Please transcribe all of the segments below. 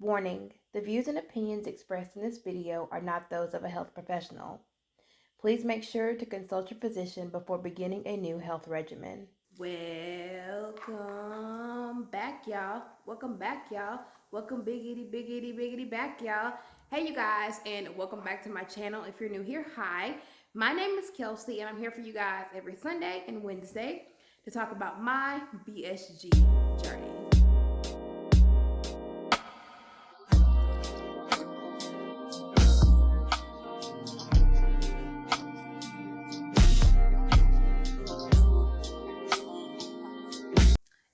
Warning: the views and opinions expressed in this video are not those of a health professional. Please make sure to consult your physician before beginning a new health regimen. Welcome back, y'all. Welcome back, y'all. Welcome biggity back, y'all. Hey, you guys, and welcome back to my channel. If you're new here, hi. My name is Kelsi, and I'm here for you guys every Sunday and Wednesday to talk about my BSG journey.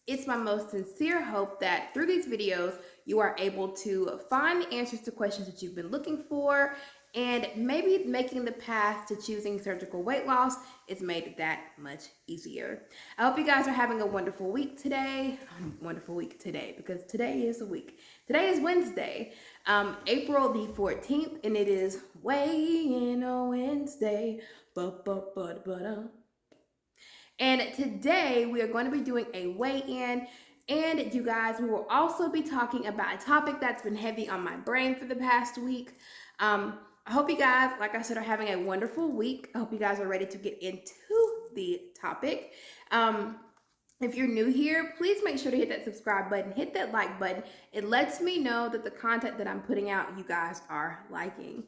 It's my most sincere hope that through these videos, you are able to find the answers to questions that you've been looking for, and maybe making the path to choosing surgical weight loss is made that much easier. I hope you guys are having a wonderful week today. Because today is a week. Today is Wednesday, April the 14th, and it is Weigh-In on Wednesday. And today we are going to be doing a weigh-in, and you guys, we will also be talking about a topic that's been heavy on my brain for the past week. I hope you guys, like I said, are having a wonderful week. I hope you guys are ready to get into the topic. If you're new here, please make sure to hit that subscribe button, hit that like button. It lets me know that the content that I'm putting out, you guys are liking.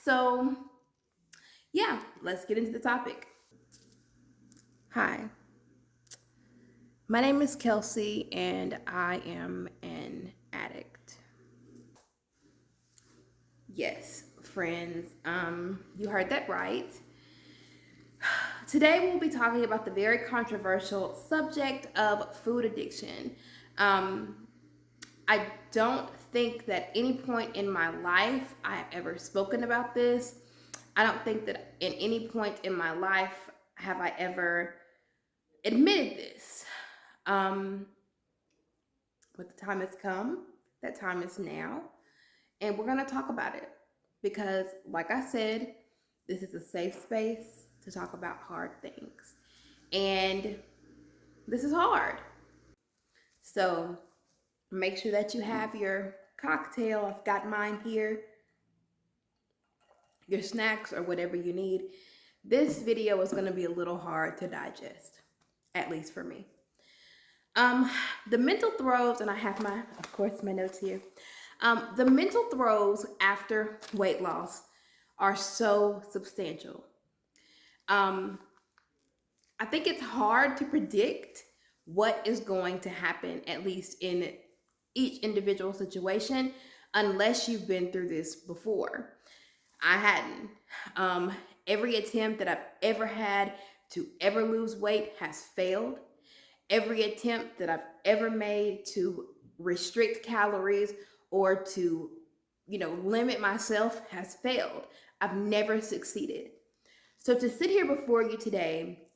So yeah, let's get into the topic. Hi, my name is Kelsi, and I am an addict. Yes, friends, you heard that right. Today we'll be talking about the very controversial subject of food addiction. I don't think that any point in my life I have ever spoken about this. I don't think that in any point in my life have I ever admitted this. But the time has come. That time is now. And we're going to talk about it. Because, like I said, this is a safe space to talk about hard things. And this is hard. So make sure that you have your cocktail. I've got mine here. Your snacks or whatever you need. This video is going to be a little hard to digest. At least for me. The mental throes, and I have of course, my notes here. The mental throes after weight loss are so substantial. I think it's hard to predict what is going to happen, at least in each individual situation, unless you've been through this before. I hadn't. Every attempt that I've ever had to ever lose weight has failed. Every attempt that I've ever made to restrict calories or to, limit myself has failed. I've never succeeded. So to sit here before you today,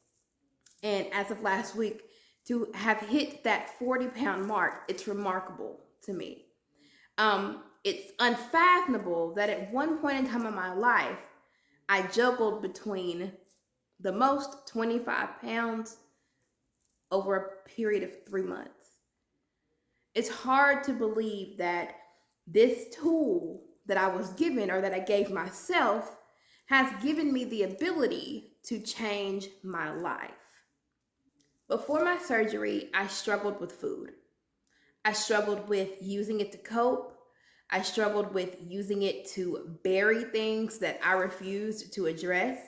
and as of last week, to have hit that 40-pound mark, it's remarkable to me. It's unfathomable that at one point in time in my life, I juggled between the most 25 pounds over a period of 3 months. It's hard to believe that this tool that I was given, or that I gave myself, has given me the ability to change my life. Before my surgery, I struggled with food. I struggled with using it to cope. I struggled with using it to bury things that I refused to address.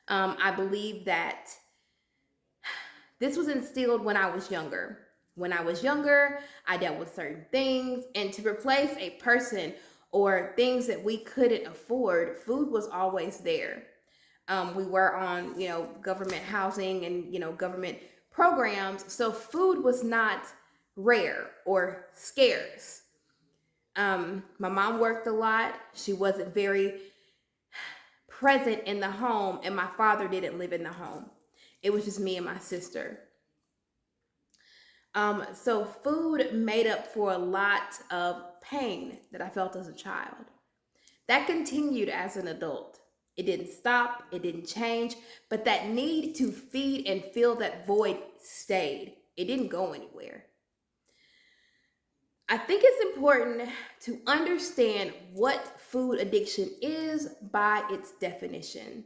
I believe that this was instilled when I was younger. When I was younger, I dealt with certain things, and to replace a person or things that we couldn't afford, food was always there. We were on, government housing and, government programs, so food was not rare or scarce. My mom worked a lot. She wasn't very present in the home, and my father didn't live in the home. It was just me and my sister. So food made up for a lot of pain that I felt as a child. That continued as an adult. It didn't stop, it didn't change, but that need to feed and fill that void stayed. It didn't go anywhere. I think it's important to understand what food addiction is by its definition.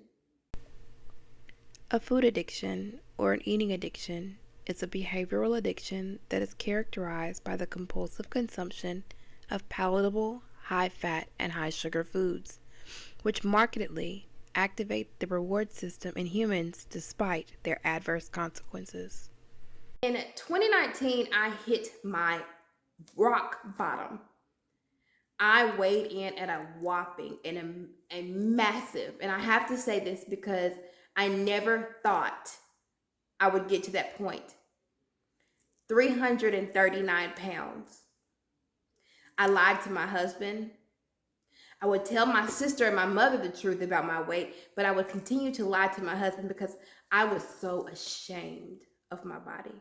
A food addiction or an eating addiction is a behavioral addiction that is characterized by the compulsive consumption of palatable, high-fat, and high-sugar foods, which markedly activate the reward system in humans despite their adverse consequences. In 2019, I hit my rock bottom. I weighed in at a whopping and a massive, and I have to say this because I never thought I would get to that point. 339 pounds. I lied to my husband. I would tell my sister and my mother the truth about my weight, but I would continue to lie to my husband because I was so ashamed of my body.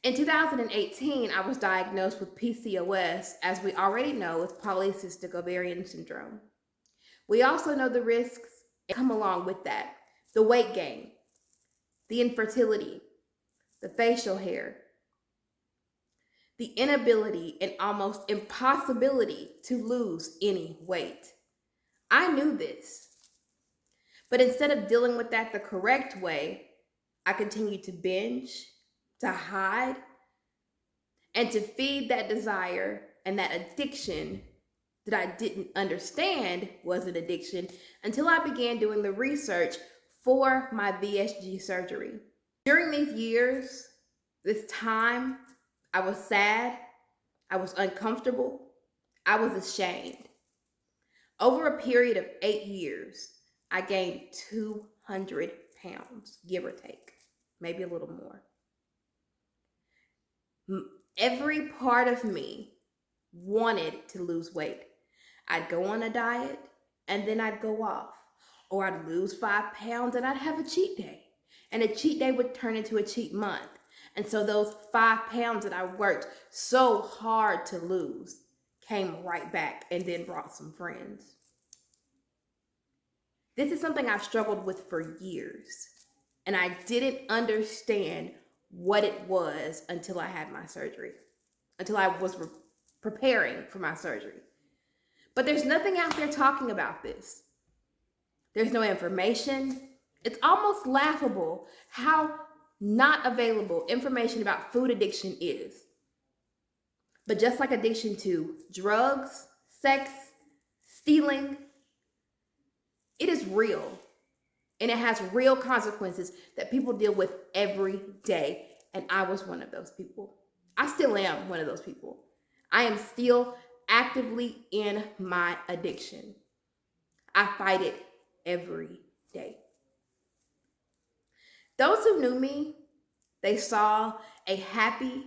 In 2018, I was diagnosed with PCOS, as we already know, with polycystic ovarian syndrome. We also know the risks that come along with that: the weight gain, the infertility, the facial hair, the inability and almost impossibility to lose any weight. I knew this, but instead of dealing with that the correct way, I continued to binge, to hide, and to feed that desire and that addiction that I didn't understand was an addiction until I began doing the research for my VSG surgery. During these years, this time, I was sad, I was uncomfortable, I was ashamed. Over a period of 8 years, I gained 200 pounds, give or take, maybe a little more. Every part of me wanted to lose weight. I'd go on a diet and then I'd go off. Or I'd lose 5 pounds and I'd have a cheat day. And a cheat day would turn into a cheat month. And so those 5 pounds that I worked so hard to lose came right back and then brought some friends. This is something I've struggled with for years. And I didn't understand what it was until I had my surgery, until I was preparing for my surgery. But there's nothing out there talking about this. There's no information. It's almost laughable how not available information about food addiction is. But just like addiction to drugs, sex, stealing, it is real. And it has real consequences that people deal with every day. And I was one of those people. I still am one of those people. I am still actively in my addiction. I fight it every day. Those who knew me, they saw a happy,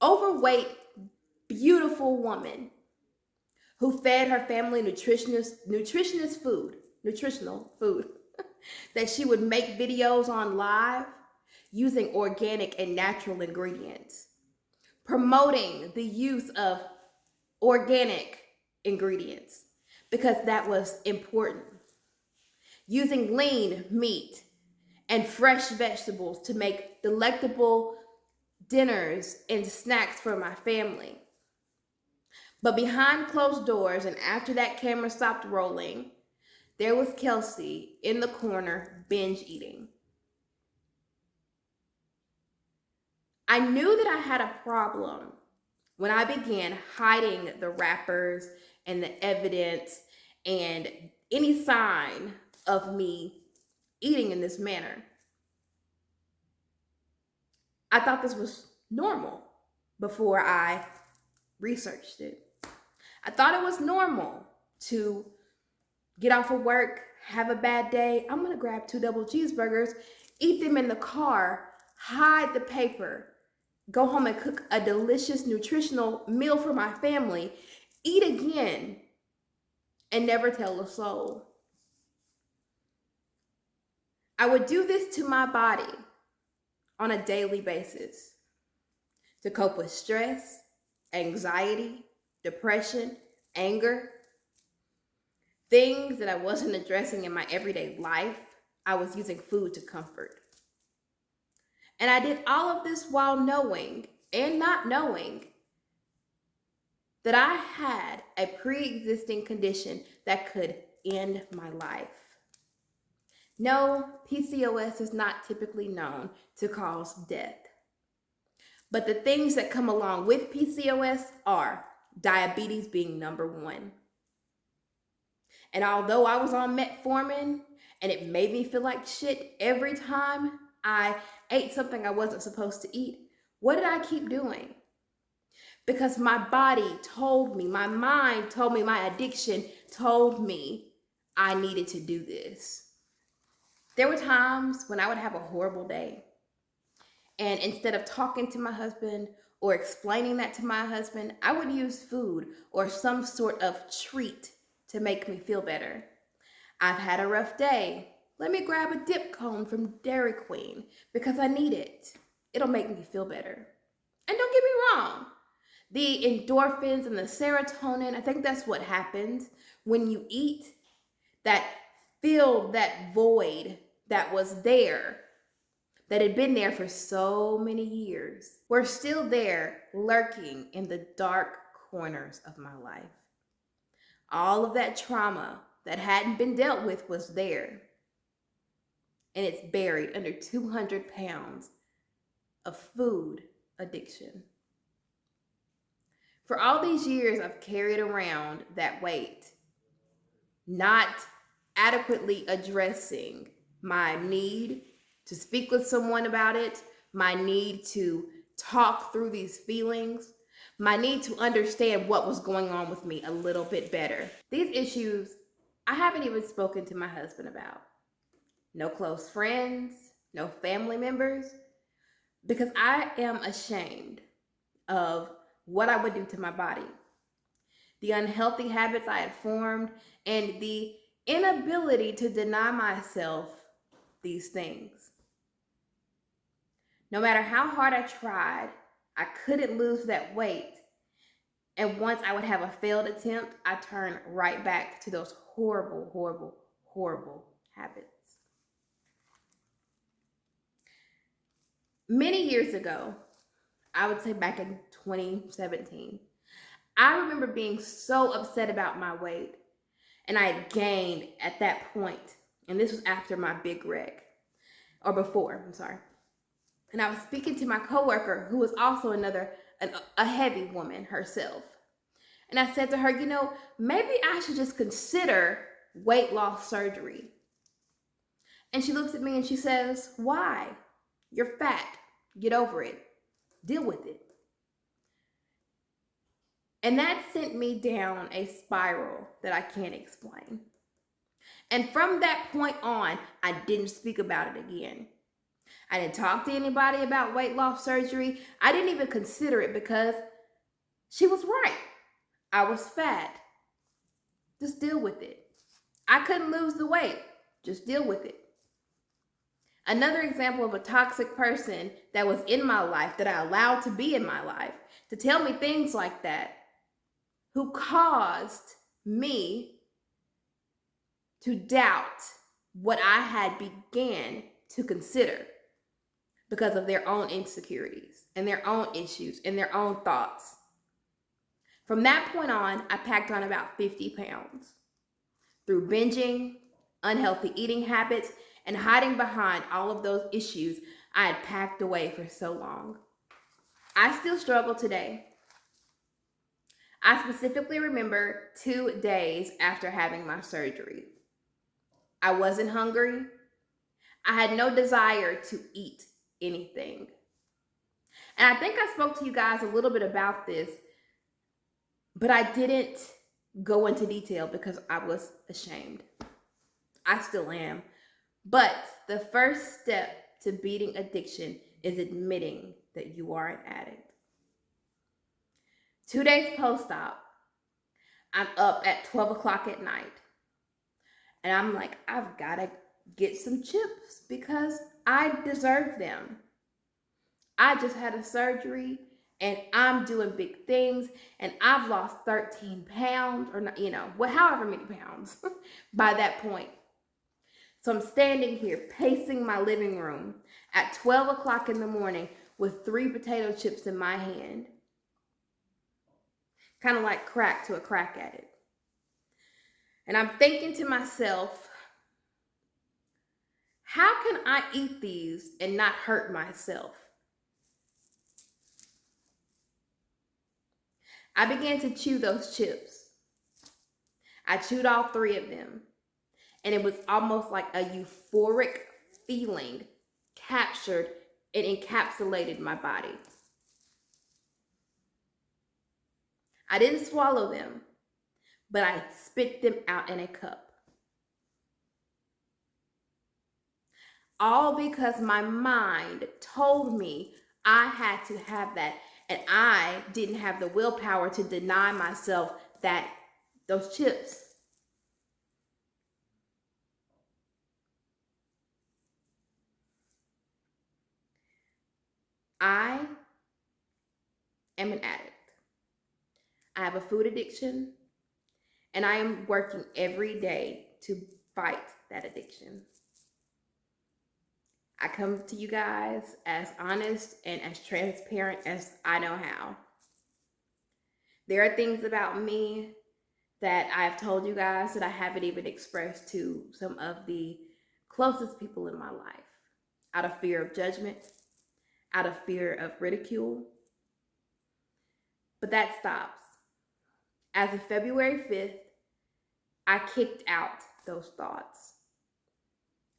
overweight, beautiful woman who fed her family nutritional food that she would make videos on live using organic and natural ingredients, promoting the use of organic ingredients because that was important, using lean meat and fresh vegetables to make delectable dinners and snacks for my family. But behind closed doors, and after that camera stopped rolling, there was Kelsi in the corner binge eating. I knew that I had a problem when I began hiding the wrappers and the evidence and any sign of me eating in this manner. I thought this was normal before I researched it. I thought it was normal to get off of work, have a bad day. I'm gonna grab 2 double cheeseburgers, eat them in the car, hide the paper, go home and cook a delicious nutritional meal for my family, eat again, and never tell a soul. I would do this to my body on a daily basis to cope with stress, anxiety, depression, anger, things that I wasn't addressing in my everyday life. I was using food to comfort. And I did all of this while knowing and not knowing that I had a pre-existing condition that could end my life. No, PCOS is not typically known to cause death. But the things that come along with PCOS are diabetes being number one. And although I was on metformin and it made me feel like shit every time I ate something I wasn't supposed to eat, what did I keep doing? Because my body told me, my mind told me, my addiction told me I needed to do this. There were times when I would have a horrible day. And instead of talking to my husband or explaining that to my husband, I would use food or some sort of treat to make me feel better. I've had a rough day. Let me grab a dip cone from Dairy Queen because I need it. It'll make me feel better. And don't get me wrong, the endorphins and the serotonin, I think that's what happens when you eat, that filled that void that was there, that had been there for so many years. We're still there, lurking in the dark corners of my life. All of that trauma that hadn't been dealt with was there. And it's buried under 200 pounds of food addiction. For all these years, I've carried around that weight, not adequately addressing my need to speak with someone about it, my need to talk through these feelings, my need to understand what was going on with me a little bit better. These issues, I haven't even spoken to my husband about. No close friends, no family members, because I am ashamed of what I would do to my body, the unhealthy habits I had formed, and the inability to deny myself these things. No matter how hard I tried, I couldn't lose that weight. And once I would have a failed attempt, I turned right back to those horrible, horrible, horrible habits. Many years ago, I would say back in 2017, I remember being so upset about my weight. And I had gained at that point. And this was after my big wreck. Or before, I'm sorry. And I was speaking to my coworker, who was also a heavy woman herself. And I said to her, maybe I should just consider weight loss surgery. And she looks at me and she says, why? You're fat. Get over it. Deal with it. And that sent me down a spiral that I can't explain. And from that point on, I didn't speak about it again. I didn't talk to anybody about weight loss surgery. I didn't even consider it because she was right. I was fat. Just deal with it. I couldn't lose the weight. Just deal with it. Another example of a toxic person that was in my life, that I allowed to be in my life, to tell me things like that, who caused me to doubt what I had began to consider because of their own insecurities and their own issues and their own thoughts. From that point on, I packed on about 50 pounds through binging, unhealthy eating habits, and hiding behind all of those issues I had packed away for so long. I still struggle today. I specifically remember 2 days after having my surgery. I wasn't hungry. I had no desire to eat anything. And I think I spoke to you guys a little bit about this, but I didn't go into detail because I was ashamed. I still am. But the first step to beating addiction is admitting that you are an addict. 2 days post-op, I'm up at 12 o'clock at night. And I'm like, I've got to get some chips because I deserve them. I just had a surgery and I'm doing big things and I've lost 13 pounds or, however many pounds by that point. So I'm standing here pacing my living room at 12 o'clock in the morning with 3 potato chips in my hand. Kind of like crack to a crack addict. And I'm thinking to myself, how can I eat these and not hurt myself? I began to chew those chips. I chewed all 3 of them. And it was almost like a euphoric feeling captured and encapsulated my body. I didn't swallow them, but I spit them out in a cup. All because my mind told me I had to have that, and I didn't have the willpower to deny myself those chips. I am an addict. I have a food addiction, and I am working every day to fight that addiction. I come to you guys as honest and as transparent as I know how. There are things about me that I've told you guys that I haven't even expressed to some of the closest people in my life, out of fear of judgment, out of fear of ridicule. But that stops. As of February 5th, I kicked out those thoughts.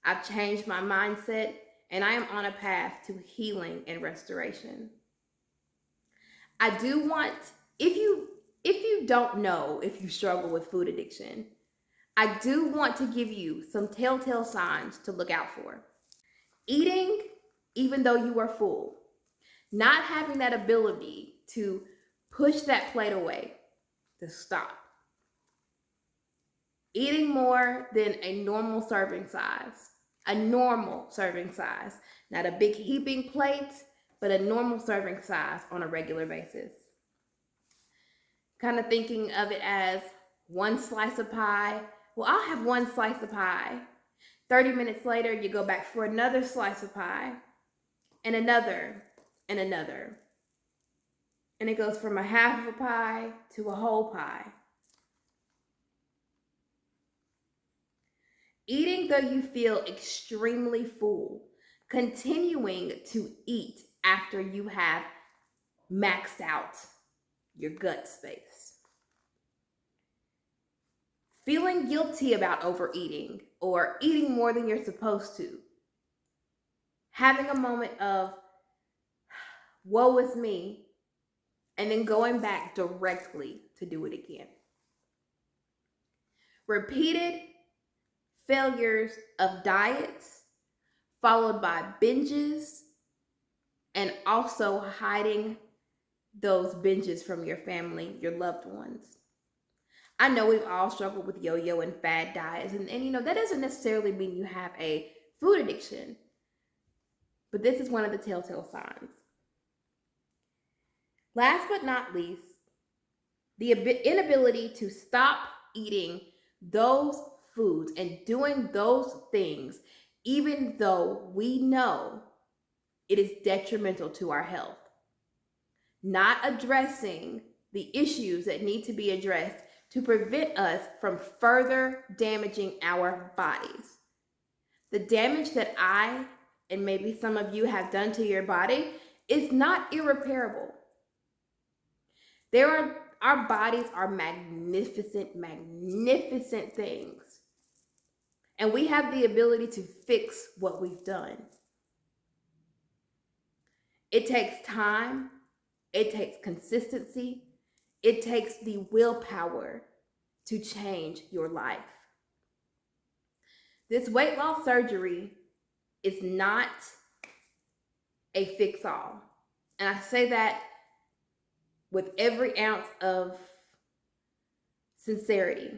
I've changed my mindset, and I am on a path to healing and restoration. I do want, if you don't know if you struggle with food addiction, I do want to give you some telltale signs to look out for. Eating even though you are full. Not having that ability to push that plate away, to stop. Eating more than a normal serving size. A normal serving size. Not a big heaping plate, but a normal serving size on a regular basis. Kind of thinking of it as one slice of pie. Well, I'll have one slice of pie. 30 minutes later, you go back for another slice of pie, and another, and another. And it goes from a half of a pie to a whole pie. Eating though you feel extremely full, continuing to eat after you have maxed out your gut space. Feeling guilty about overeating or eating more than you're supposed to. Having a moment of, woe is me, and then going back directly to do it again. Repeated failures of diets, followed by binges, and also hiding those binges from your family, your loved ones. I know we've all struggled with yo-yo and fad diets, and that doesn't necessarily mean you have a food addiction, but this is one of the telltale signs. Last but not least, the inability to stop eating those foods and doing those things, even though we know it is detrimental to our health. Not addressing the issues that need to be addressed to prevent us from further damaging our bodies. The damage that I and maybe some of you have done to your body is not irreparable. Our bodies are magnificent, magnificent things. And we have the ability to fix what we've done. It takes time. It takes consistency. It takes the willpower to change your life. This weight loss surgery is not a fix-all. And I say that with every ounce of sincerity.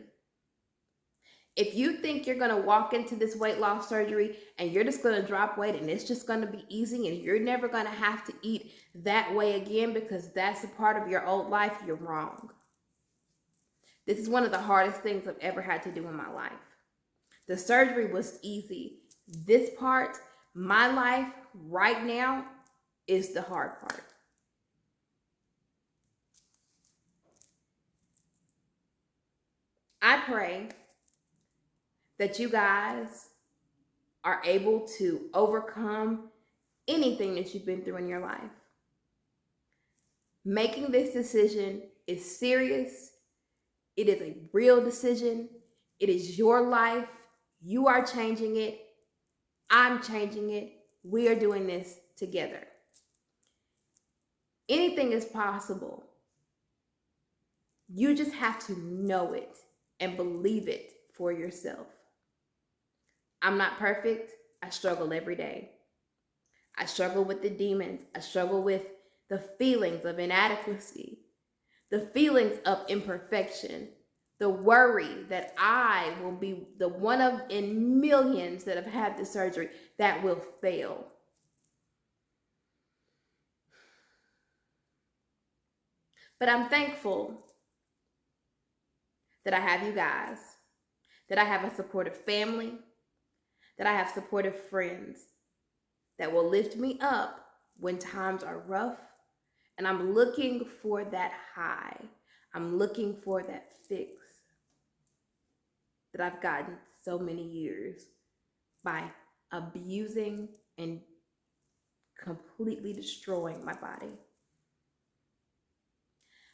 If you think you're going to walk into this weight loss surgery and you're just going to drop weight and it's just going to be easy and you're never going to have to eat that way again because that's a part of your old life, you're wrong. This is one of the hardest things I've ever had to do in my life. The surgery was easy. This part, my life right now, is the hard part. I pray that you guys are able to overcome anything that you've been through in your life. Making this decision is serious. It is a real decision. It is your life. You are changing it. I'm changing it. We are doing this together. Anything is possible. You just have to know it and believe it for yourself. I'm not perfect. I struggle every day. I struggle with the demons. I struggle with the feelings of inadequacy, the feelings of imperfection, the worry that I will be the one of in millions that have had the surgery that will fail. But I'm thankful that I have you guys, that I have a supportive family, that I have supportive friends that will lift me up when times are rough. And I'm looking for that high. I'm looking for that fix that I've gotten so many years by abusing and completely destroying my body.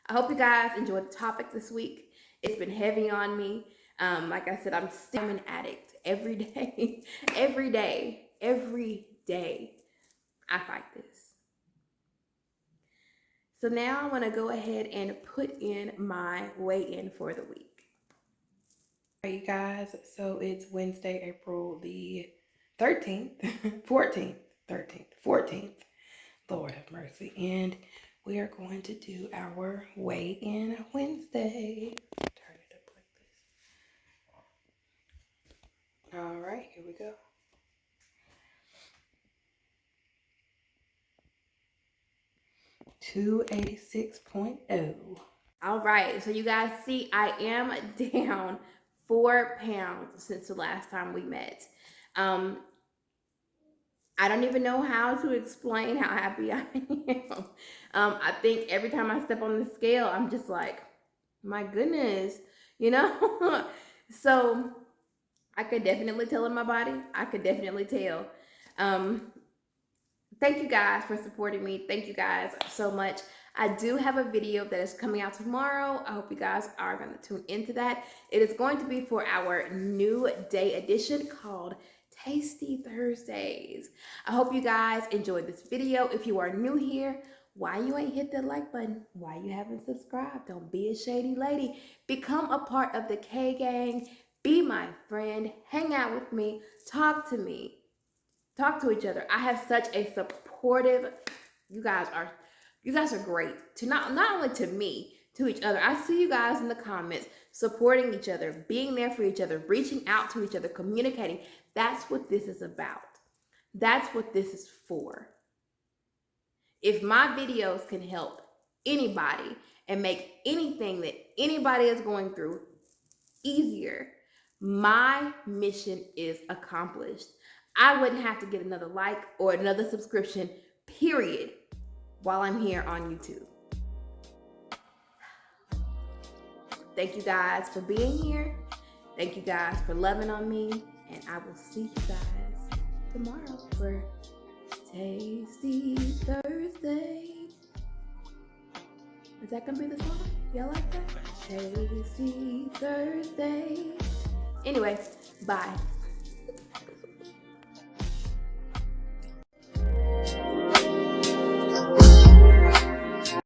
I hope you guys enjoyed the topic this week. It's been heavy on me. Like I said, I'm still an addict every day, every day I fight this. So now I want to go ahead and put in my weigh-in for the week. All right, you guys, so it's Wednesday, April the 13th, 14th, 14th. Lord have mercy. And we are going to do our weigh-in Wednesday. Turn it up like this. All right, here we go. 286.0. All right, so you guys see I am down 4 pounds since the last time we met. I don't even know how to explain how happy I am. I think every time I step on the scale, I'm just like, my goodness, you know? So I could definitely tell in my body. I could definitely tell. Thank you guys for supporting me. Thank you guys so much. I do have a video that is coming out tomorrow. I hope you guys are going to tune into that. It is going to be for our new day edition called Tasty Thursdays. I hope you guys enjoyed this video. If you are new here, why you ain't hit that like button? Why you haven't subscribed? Don't be a shady lady. Become a part of the K Gang. Be my friend. Hang out with me. Talk to me. Talk to each other. I have such a supportive, you guys are great. To not only to me, to each other. I see you guys in the comments supporting each other, being there for each other, reaching out to each other, communicating. That's what this is about. That's what this is for. If my videos can help anybody and make anything that anybody is going through easier, my mission is accomplished. I wouldn't have to get another like or another subscription, period, while I'm here on YouTube. Thank you guys for being here. Thank you guys for loving on me. And I will see you guys tomorrow for Tasty Thursday. Is that gonna be the song? Y'all like that? Tasty Thursday. Anyway, bye.